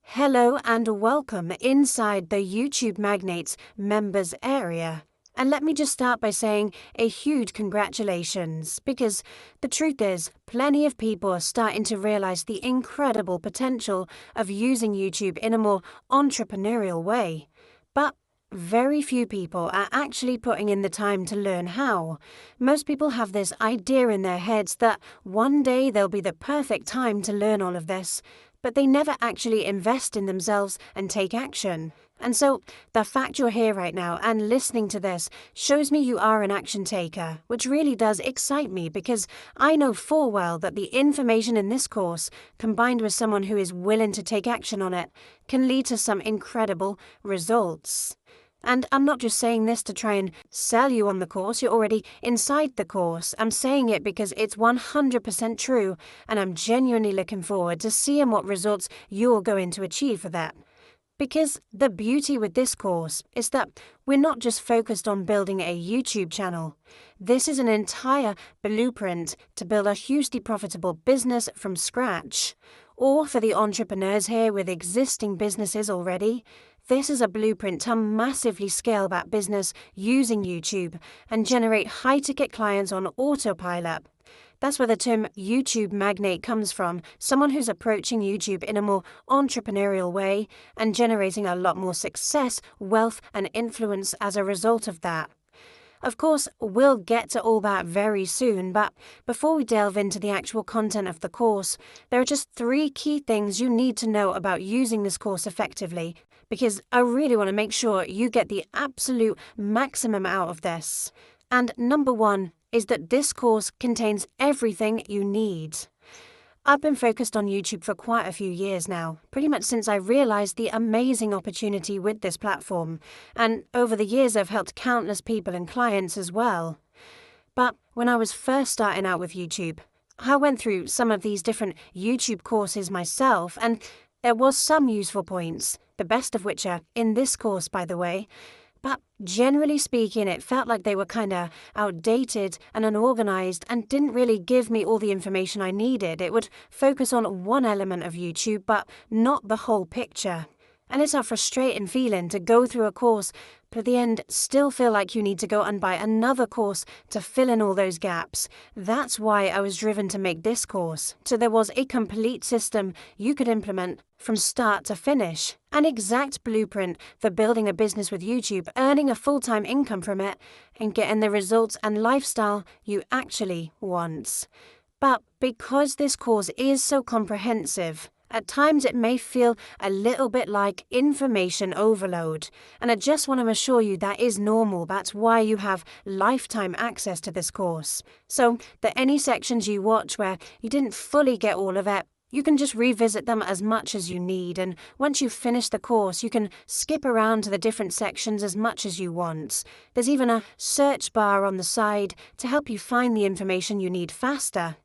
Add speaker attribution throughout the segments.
Speaker 1: Hello and welcome inside the YouTube Magnates members area. And let me just start by saying a huge congratulations, because the truth is, plenty of people are starting to realize the incredible potential of using YouTube in a more entrepreneurial way. But very few people are actually putting in the time to learn how. Most people have this idea in their heads that one day there'll be the perfect time to learn all of this, but they never actually invest in themselves and take action. And so, the fact you're here right now and listening to this shows me you are an action taker, which really does excite me because I know full well that the information in this course, combined with someone who is willing to take action on it, can lead to some incredible results. And I'm not just saying this to try and sell you on the course, you're already inside the course. I'm saying it because it's 100% true, and I'm genuinely looking forward to seeing what results you're going to achieve for that. Because the beauty with this course is that we're not just focused on building a YouTube channel. This is an entire blueprint to build a hugely profitable business from scratch. Or for the entrepreneurs here with existing businesses already, this is a blueprint to massively scale that business using YouTube and generate high-ticket clients on autopilot. That's where the term YouTube magnate comes from, someone who's approaching YouTube in a more entrepreneurial way and generating a lot more success, wealth, and influence as a result of that. Of course, we'll get to all that very soon, but before we delve into the actual content of the course, there are just 3 key things you need to know about using this course effectively, because I really want to make sure you get the absolute maximum out of this. And number 1 is that this course contains everything you need. I've been focused on YouTube for quite a few years now, pretty much since I realized the amazing opportunity with this platform, and over the years I've helped countless people and clients as well. But when I was first starting out with YouTube, I went through some of these different YouTube courses myself, and there was some useful points, the best of which are in this course, by the way. But generally speaking, it felt like they were kinda outdated and unorganized and didn't really give me all the information I needed. It would focus on one element of YouTube, but not the whole picture. And it's a frustrating feeling to go through a course, but at the end still feel like you need to go and buy another course to fill in all those gaps. That's why I was driven to make this course, so there was a complete system you could implement from start to finish. An exact blueprint for building a business with YouTube, earning a full-time income from it, and getting the results and lifestyle you actually want. But because this course is so comprehensive, at times it may feel a little bit like information overload, and I just want to assure you that is normal. That's why you have lifetime access to this course. So that any sections you watch where you didn't fully get all of it, you can just revisit them as much as you need, and once you've finished the course, you can skip around to the different sections as much as you want. There's even a search bar on the side to help you find the information you need faster.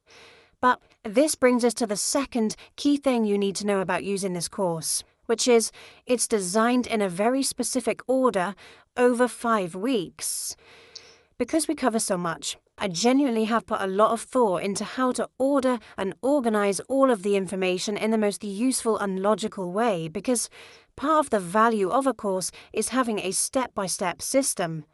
Speaker 1: But this brings us to the second key thing you need to know about using this course, which is it's designed in a very specific order over 5 weeks. Because we cover so much, I genuinely have put a lot of thought into how to order and organize all of the information in the most useful and logical way, because part of the value of a course is having a step-by-step system.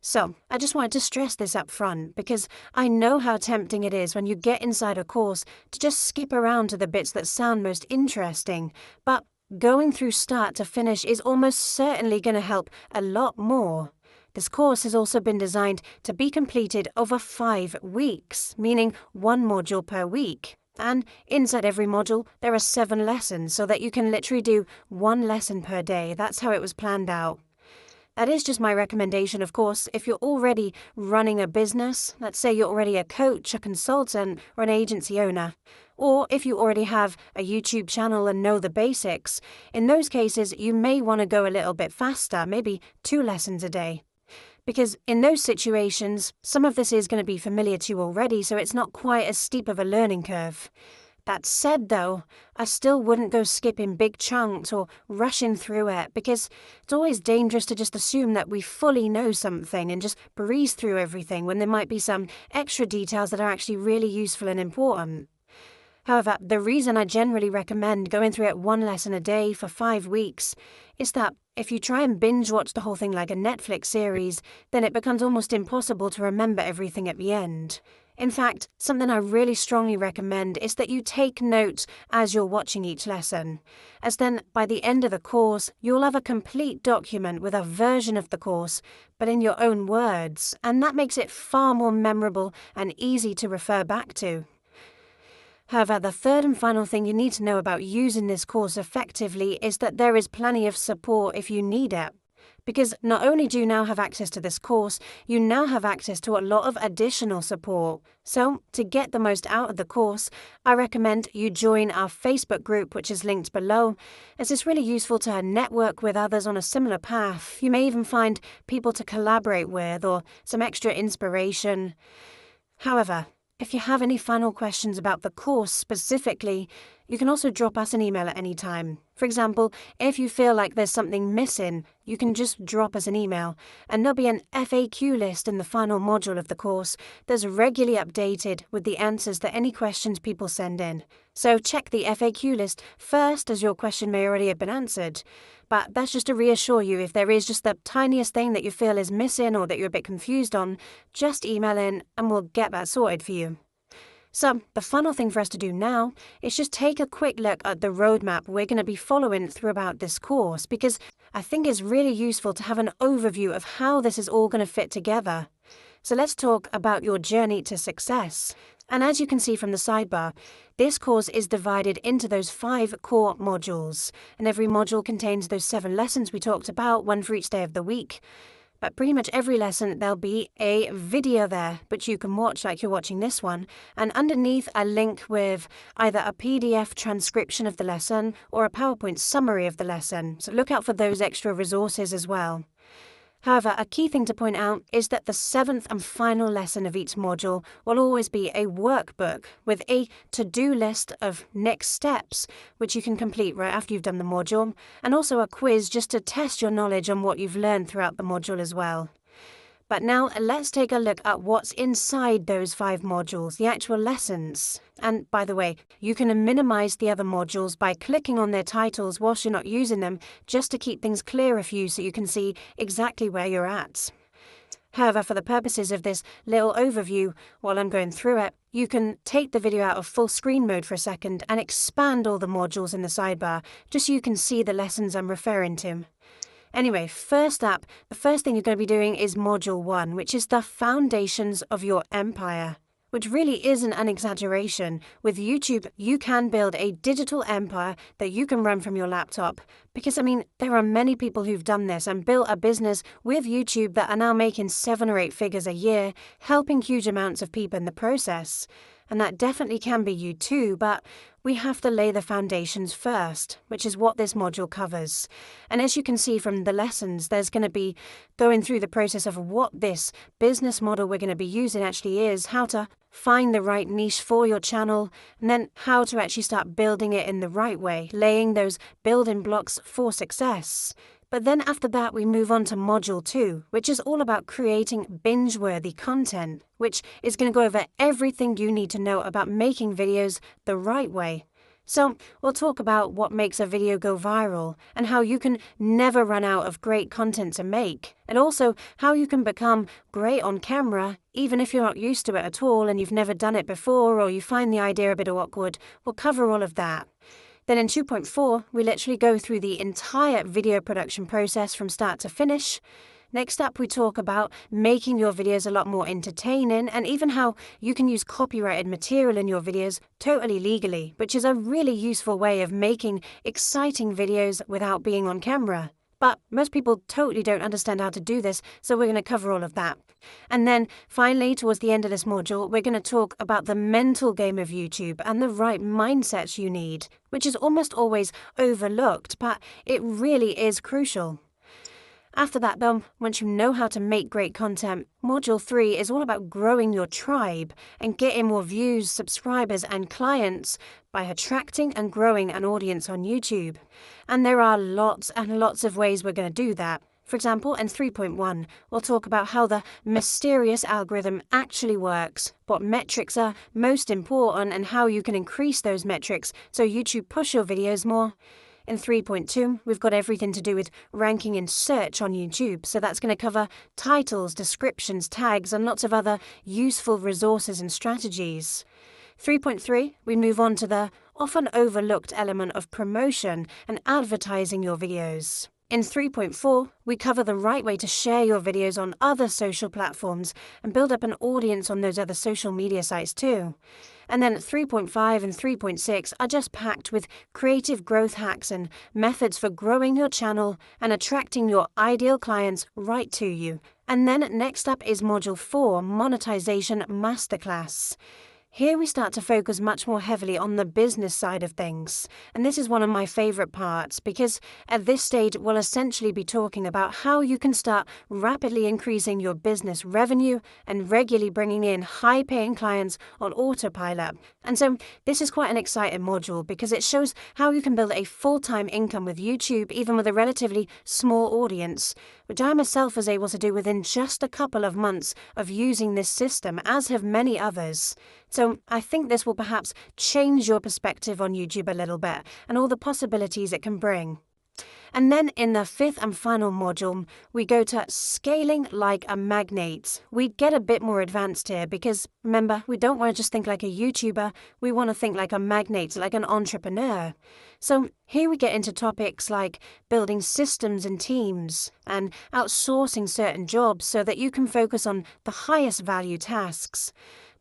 Speaker 1: So, I just wanted to stress this up front, because I know how tempting it is when you get inside a course to just skip around to the bits that sound most interesting, but going through start to finish is almost certainly going to help a lot more. This course has also been designed to be completed over 5 weeks, meaning 1 module per week. And inside every module, there are 7 lessons, so that you can literally do 1 lesson per day. That's how it was planned out. That is just my recommendation, of course. If you're already running a business, let's say you're already a coach, a consultant, or an agency owner, or if you already have a YouTube channel and know the basics, in those cases, you may want to go a little bit faster, maybe 2 lessons a day. Because in those situations, some of this is going to be familiar to you already, so it's not quite as steep of a learning curve. That said, though, I still wouldn't go skipping big chunks or rushing through it, because it's always dangerous to just assume that we fully know something and just breeze through everything when there might be some extra details that are actually really useful and important. However, the reason I generally recommend going through it one lesson a day for 5 weeks is that if you try and binge watch the whole thing like a Netflix series, then it becomes almost impossible to remember everything at the end. In fact, something I really strongly recommend is that you take notes as you're watching each lesson, as then by the end of the course, you'll have a complete document with a version of the course, but in your own words, and that makes it far more memorable and easy to refer back to. However, the third and final thing you need to know about using this course effectively is that there is plenty of support if you need it. Because not only do you now have access to this course, you now have access to a lot of additional support. So, to get the most out of the course, I recommend you join our Facebook group, which is linked below, as it's really useful to network with others on a similar path. You may even find people to collaborate with or some extra inspiration. However, if you have any final questions about the course specifically, you can also drop us an email at any time. For example, if you feel like there's something missing, you can just drop us an email, and there'll be an FAQ list in the final module of the course that's regularly updated with the answers to any questions people send in. So check the FAQ list first, as your question may already have been answered. But that's just to reassure you, if there is just the tiniest thing that you feel is missing or that you're a bit confused on, just email in and we'll get that sorted for you. So, the final thing for us to do now is just take a quick look at the roadmap we're going to be following throughout this course, because I think it's really useful to have an overview of how this is all going to fit together. So let's talk about your journey to success. And as you can see from the sidebar, this course is divided into those 5 core modules, and every module contains those 7 lessons we talked about, one for each day of the week. But pretty much every lesson there'll be a video there, which you can watch like you're watching this one, and underneath a link with either a PDF transcription of the lesson or a PowerPoint summary of the lesson, so look out for those extra resources as well. However, a key thing to point out is that the 7th and final lesson of each module will always be a workbook with a to-do list of next steps, which you can complete right after you've done the module, and also a quiz just to test your knowledge on what you've learned throughout the module as well. But now let's take a look at what's inside those 5 modules, the actual lessons. And by the way, you can minimize the other modules by clicking on their titles whilst you're not using them, just to keep things clearer for you so you can see exactly where you're at. However, for the purposes of this little overview, while I'm going through it, you can take the video out of full screen mode for a second and expand all the modules in the sidebar, just so you can see the lessons I'm referring to. Anyway, first up, the first thing you're going to be doing is Module 1, which is the foundations of your empire, which really isn't an exaggeration. With YouTube, you can build a digital empire that you can run from your laptop. Because, there are many people who've done this and built a business with YouTube that are now making 7 or 8 figures a year, helping huge amounts of people in the process. And that definitely can be you too, but we have to lay the foundations first, which is what this module covers. And as you can see from the lessons, there's going to be going through the process of what this business model we're going to be using actually is, how to find the right niche for your channel, and then how to actually start building it in the right way, laying those building blocks for success. But then after that, we move on to Module 2, which is all about creating binge-worthy content, which is going to go over everything you need to know about making videos the right way. So we'll talk about what makes a video go viral and how you can never run out of great content to make, and also how you can become great on camera even if you're not used to it at all and you've never done it before, or you find the idea a bit awkward. We'll cover all of that. Then in 2.4, we literally go through the entire video production process from start to finish. Next up, we talk about making your videos a lot more entertaining, and even how you can use copyrighted material in your videos totally legally, which is a really useful way of making exciting videos without being on camera. But most people totally don't understand how to do this, so we're going to cover all of that. And then, finally, towards the end of this module, we're going to talk about the mental game of YouTube and the right mindsets you need, which is almost always overlooked, but it really is crucial. After that, though, once you know how to make great content, Module 3 is all about growing your tribe and getting more views, subscribers, and clients by attracting and growing an audience on YouTube. And there are lots and lots of ways we're going to do that. For example, in 3.1, we'll talk about how the mysterious algorithm actually works, what metrics are most important, and how you can increase those metrics so YouTube push your videos more. In 3.2, we've got everything to do with ranking in search on YouTube, so that's going to cover titles, descriptions, tags, and lots of other useful resources and strategies. 3.3, we move on to the often overlooked element of promotion and advertising your videos. In 3.4, we cover the right way to share your videos on other social platforms and build up an audience on those other social media sites too. And then 3.5 and 3.6 are just packed with creative growth hacks and methods for growing your channel and attracting your ideal clients right to you. And then next up is Module 4, Monetization Masterclass. Here we start to focus much more heavily on the business side of things, and this is one of my favorite parts because at this stage we'll essentially be talking about how you can start rapidly increasing your business revenue and regularly bringing in high-paying clients on autopilot. And so this is quite an exciting module because it shows how you can build a full-time income with YouTube even with a relatively small audience, which I myself was able to do within just a couple of months of using this system, as have many others. So I think this will perhaps change your perspective on YouTube a little bit and all the possibilities it can bring. And then in the fifth and final module, we go to scaling like a magnate. We get a bit more advanced here because, remember, we don't want to just think like a YouTuber, we want to think like a magnate, like an entrepreneur. So here we get into topics like building systems and teams and outsourcing certain jobs so that you can focus on the highest value tasks.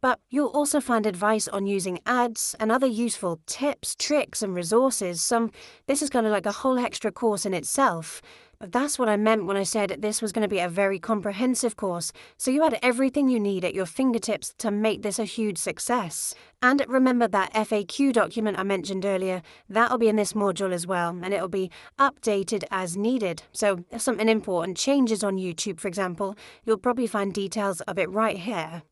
Speaker 1: But you'll also find advice on using ads and other useful tips, tricks, and resources. This is kind of like a whole extra course in itself. But that's what I meant when I said this was going to be a very comprehensive course, so you had everything you need at your fingertips to make this a huge success. And remember that FAQ document I mentioned earlier, that'll be in this module as well, and it'll be updated as needed. So if something important changes on YouTube, for example, you'll probably find details of it right here.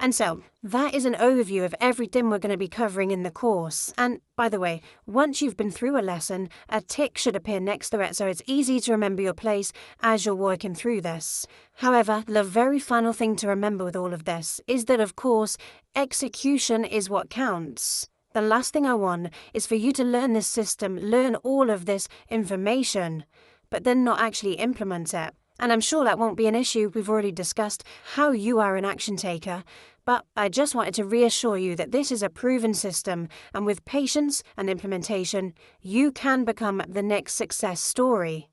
Speaker 1: And so, that is an overview of everything we're going to be covering in the course. And, by the way, once you've been through a lesson, a tick should appear next to it so it's easy to remember your place as you're working through this. However, the very final thing to remember with all of this is that, of course, execution is what counts. The last thing I want is for you to learn this system, learn all of this information, but then not actually implement it. And I'm sure that won't be an issue. We've already discussed how you are an action taker. But I just wanted to reassure you that this is a proven system, and with patience and implementation, you can become the next success story.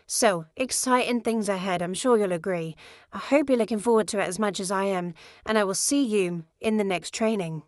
Speaker 1: So, exciting things ahead, I'm sure you'll agree. I hope you're looking forward to it as much as I am, and I will see you in the next training.